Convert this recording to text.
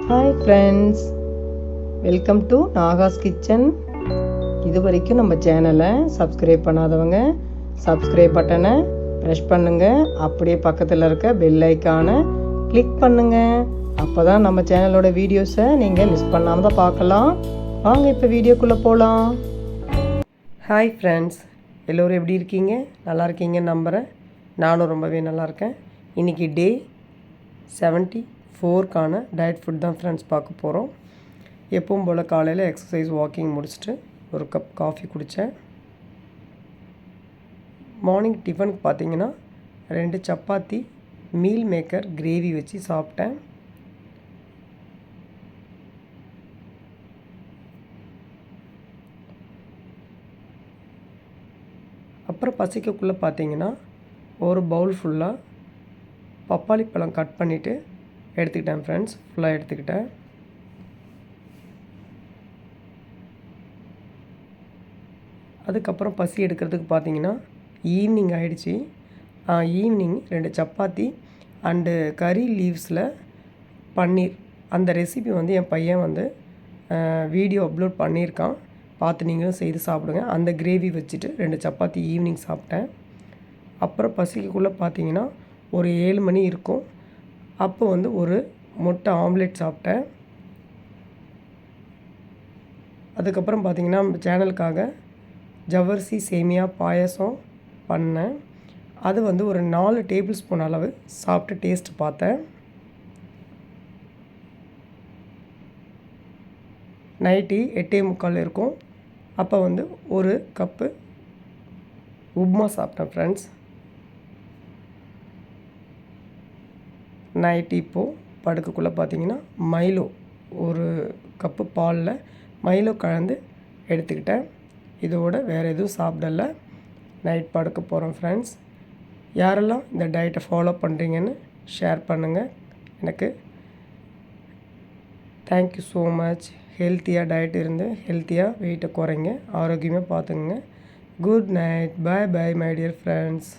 Hi friends, welcome to Nahash kitchen. இது வரைக்கும் நம்ம சேனலை சப்ஸ்கிரைப் பண்ணாதவங்க சப்ஸ்கிரைப் பட்டனை ப்ரெஸ் பண்ணுங்கள். அப்படியே பக்கத்தில் இருக்க பெல் ஐக்கானை கிளிக் பண்ணுங்கள். அப்போ தான் நம்ம சேனலோட வீடியோஸை நீங்கள் மிஸ் பண்ணாமல் தான் பார்க்கலாம். வாங்க இப்போ வீடியோக்குள்ளே போகலாம். ஹாய் ஃப்ரெண்ட்ஸ், எல்லோரும் எப்படி இருக்கீங்க? நல்லா இருக்கீங்கன்னு நம்புகிறேன். நானும் ரொம்பவே நல்லா இருக்கேன். இன்றைக்கி டே 74க்கான டயட் ஃபுட் தான் ஃப்ரெண்ட்ஸ் பார்க்க போகிறோம். எப்பவும் போல் காலையில் எக்ஸசைஸ் வாக்கிங் முடிச்சுட்டு ஒரு கப் காஃபி குடித்தேன். மார்னிங் டிஃபனுக்கு பார்த்தீங்கன்னா 2 சப்பாத்தி மீல் மேக்கர் கிரேவி வச்சு சாப்பிட்டேன். அப்புறம் பசிக்கக்குள்ளே பார்த்தீங்கன்னா ஒரு பவுல் ஃபுல்லாக பப்பாளி பழம் கட் பண்ணிவிட்டு எடுத்துக்கிட்டேன் ஃப்ரெண்ட்ஸ். ஃபுல்லாக எடுத்துக்கிட்டேன். அதுக்கப்புறம் பசி எடுக்கிறதுக்கு பார்த்தீங்கன்னா ஈவினிங் ஆகிடுச்சி. ஈவினிங் 2 சப்பாத்தி அண்டு கறி லீவ்ஸில் பன்னீர், அந்த ரெசிபி வந்து என் பையன் வந்து வீடியோ அப்லோட் பண்ணியிருக்கான். பார்த்து நீங்களும் செய்து சாப்பிடுங்க. அந்த கிரேவி வச்சுட்டு 2 சப்பாத்தி ஈவினிங் சாப்பிட்டேன். அப்புறம் பசிக்குள்ளே பார்த்தீங்கன்னா ஒரு 7 மணி இருக்கும். அப்போ வந்து ஒரு முட்டை ஆம்லேட் சாப்பிட்டேன். அதுக்கப்புறம் பார்த்திங்கன்னா நம்ம சேனலுக்காக ஜவ்வரிசி சேமியா பாயசம் பண்ணேன். அது வந்து ஒரு 4 டேபிள் ஸ்பூன் அளவு சாப்பிட்டு டேஸ்ட் பார்த்தேன். நைட்டு 8:45 இருக்கும். அப்போ வந்து ஒரு கப்பு உப்மா சாப்பிட்டேன் ஃப்ரெண்ட்ஸ். நைட்டு இப்போது படுக்கக்குள்ளே பார்த்தீங்கன்னா மைலோ, ஒரு கப்பு பாலில் மைலோ கலந்து எடுத்துக்கிட்டேன். இதோட வேறு எதுவும் சாப்பிடலை. நைட் படுக்க போகிறோம் ஃப்ரெண்ட்ஸ். யாரெல்லாம் இந்த டயட்டை ஃபாலோ பண்ணுறீங்கன்னு ஷேர் பண்ணுங்கள் எனக்கு. Thank you so much. ஹெல்த்தியாக டயட் இருந்து ஹெல்த்தியாக வெயிட்டை குறைங்க, ஆரோக்கியமாக பார்த்துக்குங்க. Good night. Bye bye my dear friends.